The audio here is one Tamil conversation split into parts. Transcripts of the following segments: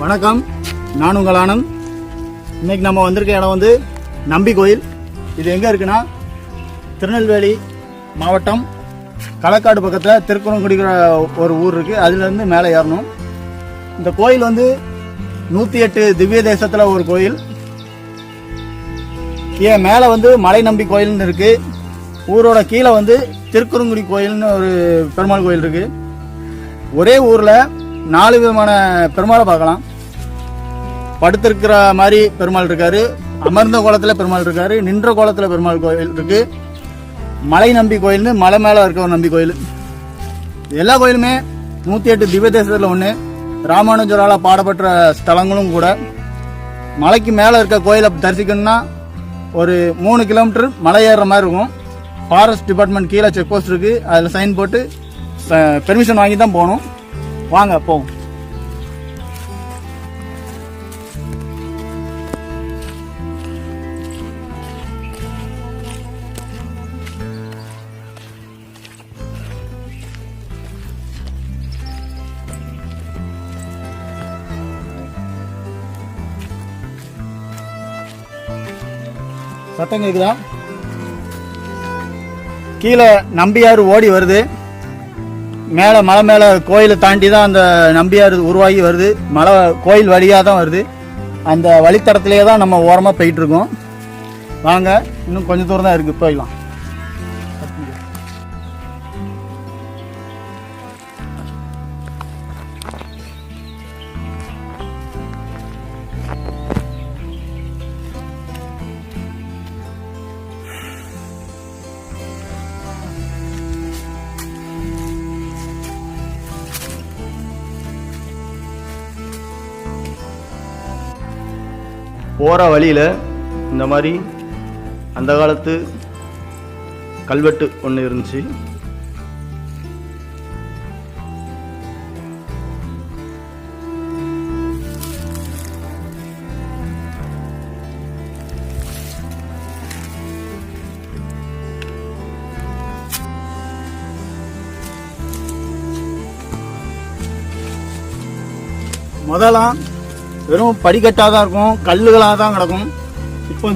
வணக்கம், நான் உங்கள் ஆனந்த். இன்னைக்கு நம்ம வந்திருக்க இடம் வந்து நம்பி கோயில். இது எங்கே இருக்குன்னா திருநெல்வேலி மாவட்டம் களக்காடு பக்கத்தில் திருக்குறங்குடிக்கிற ஒரு ஊர் இருக்குது. அதுலேருந்து மேலே ஏறணும். இந்த கோயில் வந்து 108 திவ்ய தேசத்தில் ஒரு கோயில். ஏன் மேலே வந்து மலை நம்பி கோயில்னு இருக்குது. ஊரோட கீழே வந்து திருக்குறங்குடி கோயில்னு ஒரு பெருமாள் கோயில் இருக்குது. ஒரே ஊரில் 4 விதமான பெருமாளை பார்க்கலாம். படுத்திருக்கிற மாதிரி பெருமாள் இருக்காரு, அமர்ந்த கோலத்தில் பெருமாள் இருக்காரு, நின்ற கோலத்தில் பெருமாள் கோயில் இருக்கு. மலை நம்பி கோயில்னு மலை மேலே இருக்க ஒரு நம்பி கோயில். எல்லா கோயிலுமே 108 திவ்ய தேசத்தில் ஒன்று. ராமானுஜரால் பாடப்பட்ட ஸ்தலங்களும் கூட. மலைக்கு மேலே இருக்க கோயிலை தரிசிக்கணும்னா ஒரு 3 கிலோமீட்டர் மலை ஏறுற மாதிரி இருக்கும். ஃபாரஸ்ட் டிபார்ட்மெண்ட் கீழே செக் போஸ்ட் இருக்கு. அதில் சைன் போட்டு பெர்மிஷன் வாங்கி தான் போகணும். வாங்க போவோம். சத்தம் கேக்குதா? கீழே நம்பியாறு ஓடி வருது. மேலே மலை மேலே கோயிலை தாண்டி தான் அந்த நம்பியாறு உருவாகி வருது. மலை கோயில் வழியாக தான் வருது. அந்த வழித்தடத்திலேயே தான் நம்ம ஓரமாக போயிட்டு இருக்கோம். வாங்க, இன்னும் கொஞ்சம் தூரம் தான் இருக்குது, போயிடலாம். போகிற வழியில் இந்த மாதிரி அந்த காலத்து கல்வெட்டு ஒன்று இருந்துச்சு. முதலாம் வெறும் படிக்கட்டாக தான் இருக்கும், கல்லுகளாக தான் கிடக்கும். இப்போ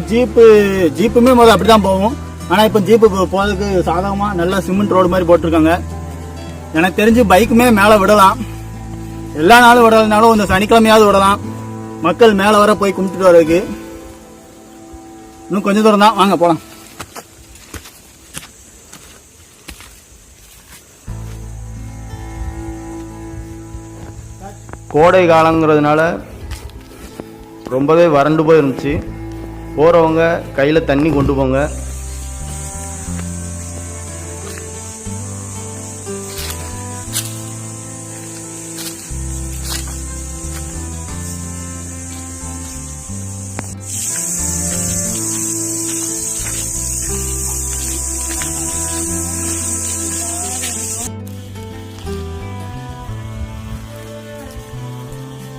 ஜீப்புமே முதல்ல அப்படி தான் போகும். ஆனால் இப்போ ஜீப்பு போகிறதுக்கு சாதகமாக நல்லா சிமெண்ட் ரோடு மாதிரி போட்டிருக்காங்க. எனக்கு தெரிஞ்சு பைக்குமே மேலே விடலாம். எல்லா நாளும் விடலைனாலும் இந்த சனிக்கிழமையாவது விடலாம். மக்கள் மேலே வர போய் கும்பிட்டுட்டு வர்றதுக்கு. இன்னும் கொஞ்சம் தூரம் தான், வாங்க போகலாம். கோடை காலங்கிறதுனால ரொம்பவே வறண்டு போய் இருந்துச்சு. போகிறவங்க கையில் தண்ணி கொண்டு போங்க.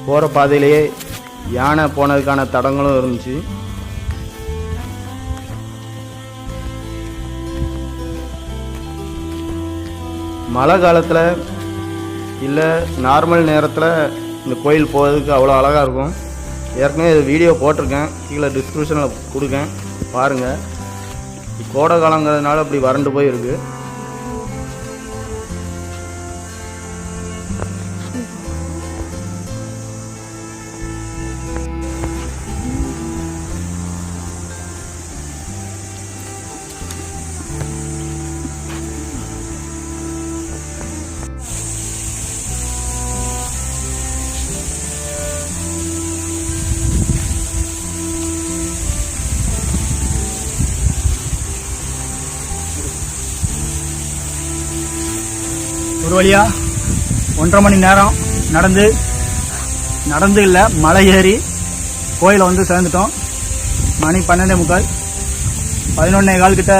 போகிற பாதையிலேயே யானை போனதுக்கான தடங்களும் இருந்துச்சு. மழை காலத்தில் இல்லை நார்மல் நேரத்தில் இந்த கோயில் போகிறதுக்கு அவ்வளோ அழகாக இருக்கும். ஏற்கனவே இது வீடியோ போட்டிருக்கேன், கீழே டிஸ்கிரிப்ஷனில் கொடுக்கேன், பாருங்கள். கோடை காலங்கிறதுனால அப்படி வறண்டு போய் இருக்கு. ஒரு வழியா 1.5 மணி நேரம் நடந்து இல்லை மலை ஏறி கோயிலை வந்து சேர்ந்துட்டோம். மணி 12:45, 11:15 கிட்ட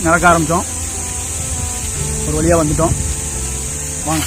நடக்க ஆரம்பித்தோம். ஒரு வழியாக வந்துட்டோம். வாங்க.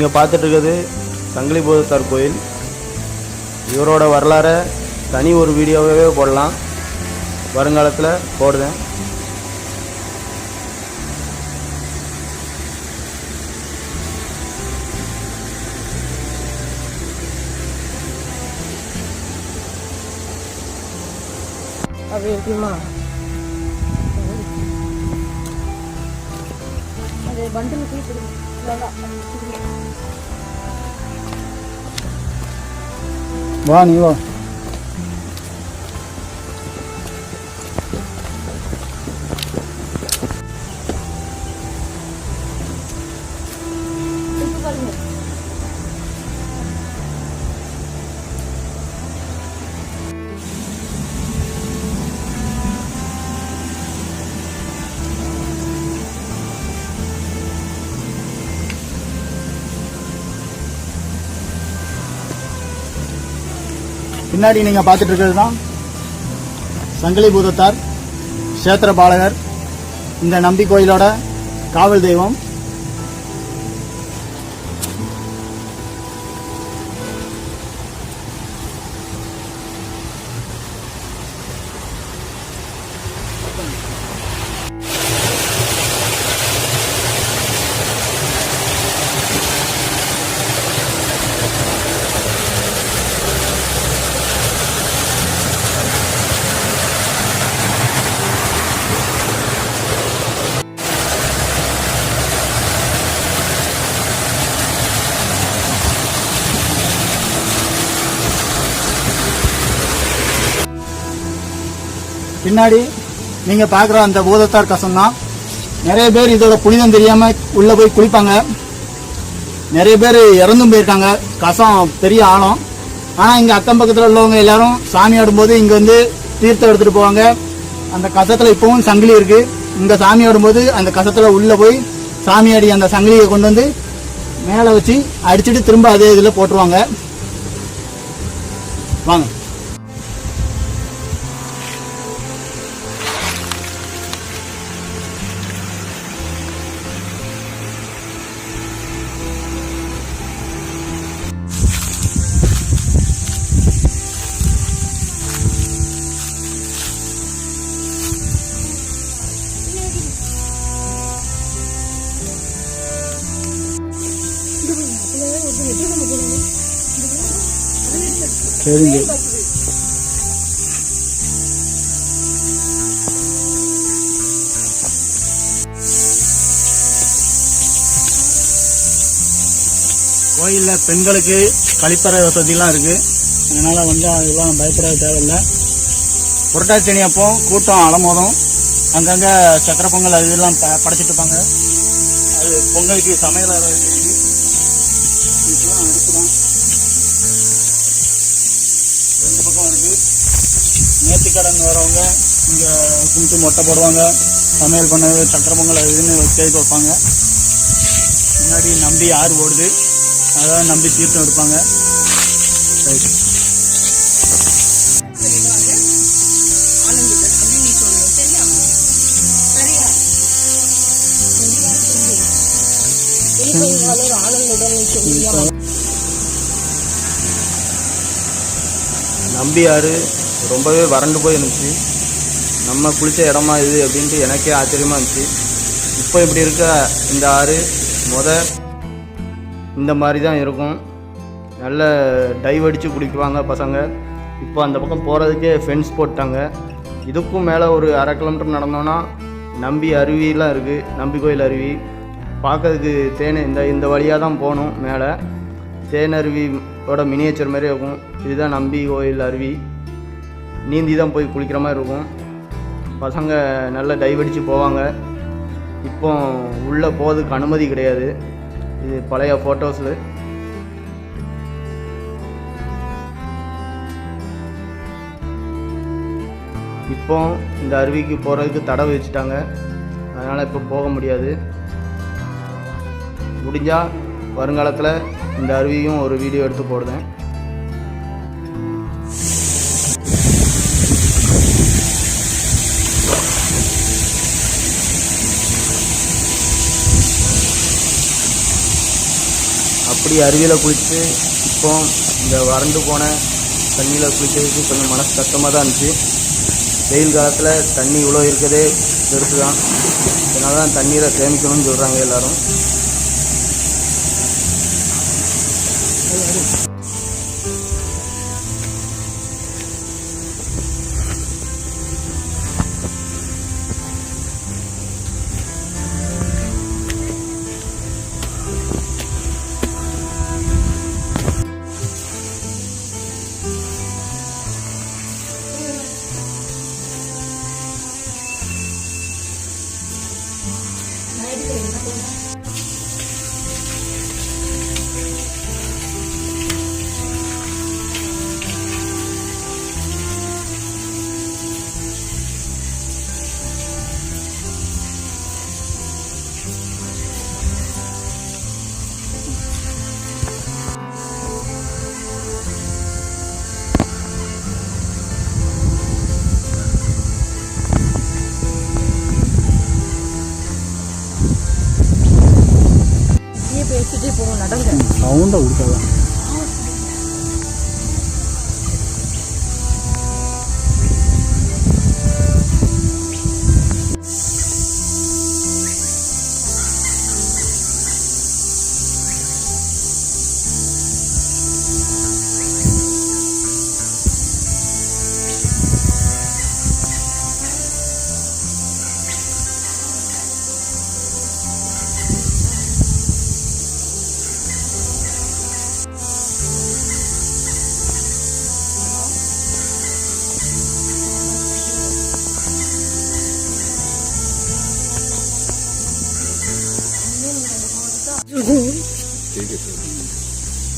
நீங்கள் பார்த்துட்டு இருக்கிறது சங்கிலி பூதத்தார் கோயில். இவரோட வரலாறை தனி ஒரு வீடியோவே போடலாம், வருங்காலத்தில் போடுவேன். அது எப்படிமா அது பண்டில் வா நீ வா. பின்னாடி நீங்க பார்த்துட்டு இருக்கிறது தான் சங்கிலி பூதத்தார் கஷேத்திர பாலகர், இந்த நம்பி கோயிலோட காவல் தெய்வம். பின்னாடி நீங்க பாக்குற அந்த பூதத்தார் கசம் தான். நிறைய பேர் இதோட புனிதம் தெரியாம உள்ள போய் குளிப்பாங்க. நிறைய பேர் இறந்தும் போயிருக்காங்க. கசம் பெரிய ஆழம். ஆனா இங்க அக்கம் பக்கத்துல உள்ளவங்க எல்லாரும் சாமி ஆடும்போது இங்க வந்து தீர்த்தம் எடுத்துட்டு போவாங்க. அந்த கசத்துல இப்பவும் சங்கிலி இருக்கு. இங்க சாமி ஆடும்போது அந்த கசத்துல உள்ள போய் சாமி ஆடி அந்த சங்கிலியை கொண்டு வந்து மேல வச்சு அடிச்சுட்டு திரும்ப அதே இதுல போட்டுருவாங்க. வாங்க. சரிங்க. கோயிலில் பெண்களுக்கு கழிப்பறை வசதிலாம் இருக்கு. அதனால வந்து அதெல்லாம் பயப்பட தேவையில்லை. புரட்டாசி சனி அப்போ கூட்டம் அலமோதும். அங்கங்கே சக்கரை பொங்கல் அது இதெல்லாம் படைச்சிட்டு இருப்பாங்க. அது பொங்கலுக்கு சமையல் அடுப்பு தான் 2 பக்கம் இருக்கு. நேர்த்திக்கடன் வரவங்க இங்கே கும்பிட்டு மொட்டை போடுவாங்க. சமையல் பண்ண சக்கரை பொங்கல் அது இதுன்னு வச்சு வைப்பாங்க. முன்னாடி நம்பி ஆறு ஓடுது, அதான் நம்பி தீர்த்தம் எடுப்பாங்க. ரைட். நம்பி ஆறு ரொம்பவே வறண்டு போய் இருந்துச்சு. நம்ம குளித்த இடமா இது அப்படின்ட்டு எனக்கே ஆச்சரியமாக இருந்துச்சு. இப்போ இப்படி இருக்க இந்த ஆறு இந்த மாதிரி தான் இருக்கும். நல்ல டைவ் அடித்து குளிக்குவாங்க பசங்க. இப்போ அந்த பக்கம் போகிறதுக்கே ஃபென்ஸ் போட்டாங்க. இதுக்கும் மேலே ஒரு 1/2 கிலோமீட்டர் நடந்தோன்னா நம்பி அருவிலாம் இருக்குது. நம்பி கோயில் அருவி பார்க்கறதுக்கு இந்த வழியாக தான் போகணும். மேலே தேனருவியோட மினியேச்சர் மாதிரி இருக்கும். இதுதான் நம்பி கோயில் அருவி. நீந்தி தான் போய் குளிக்கிற மாதிரி இருக்கும். பசங்க நல்லா டைவ் அடித்து போவாங்க. இப்போ உள்ளே போகிறதுக்கு அனுமதி கிடையாது. இது பழைய ஃபோட்டோஸில். இப்போ இந்த அருவிக்கு போகிறதுக்கு தடை வச்சுட்டாங்க. அதனால் இப்போ போக முடியாது. முடிஞ்சால் வருங்காலத்தில் இந்த அருவியும் ஒரு வீடியோ எடுத்து போடுவேன். அப்படி அருவியில் குளித்து இப்போ இந்த வறண்டு போன தண்ணியில் குளிக்கிறதுக்கு கொஞ்சம் மனசு கஷ்டமாக தான் இருந்துச்சு. வெயில் காலத்தில் தண்ணி இவ்வளோ இருக்கிறதே பெருசு தான். அதனால தான் தண்ணீரை சேமிக்கணும்னு சொல்கிறாங்க எல்லோரும். பேசிட்டே போவோம், நடங்க. சவுண்டை கொடுக்காத.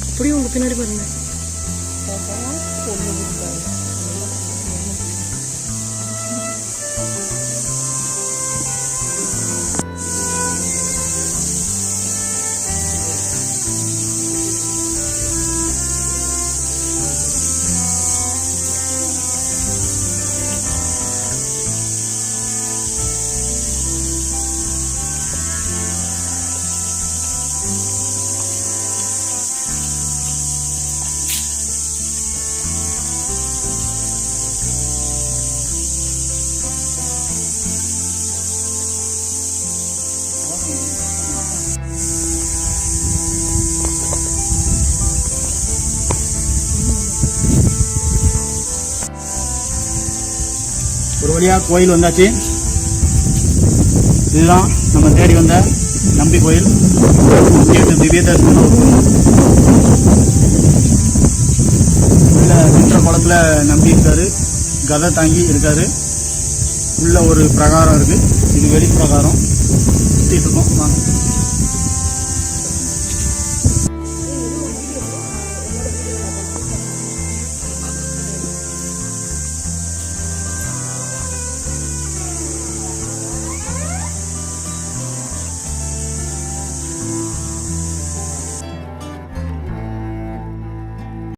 அப்படியே உங்க பின்னாடி பாருங்க. ஒரு வழியாக கோயில் வந்தாச்சு. இதுதான் நம்ம தேடி வந்த நம்பி கோயில். திவ்ய தரிசனம். உள்ள நின்ற குளத்துல நம்பி இருக்காரு, கதை தாங்கி இருக்காரு. உள்ள ஒரு பிரகாரம் இருக்கு. இது வெளி பிரகாரம் சுத்திட்டு இருக்கோம். வாங்க.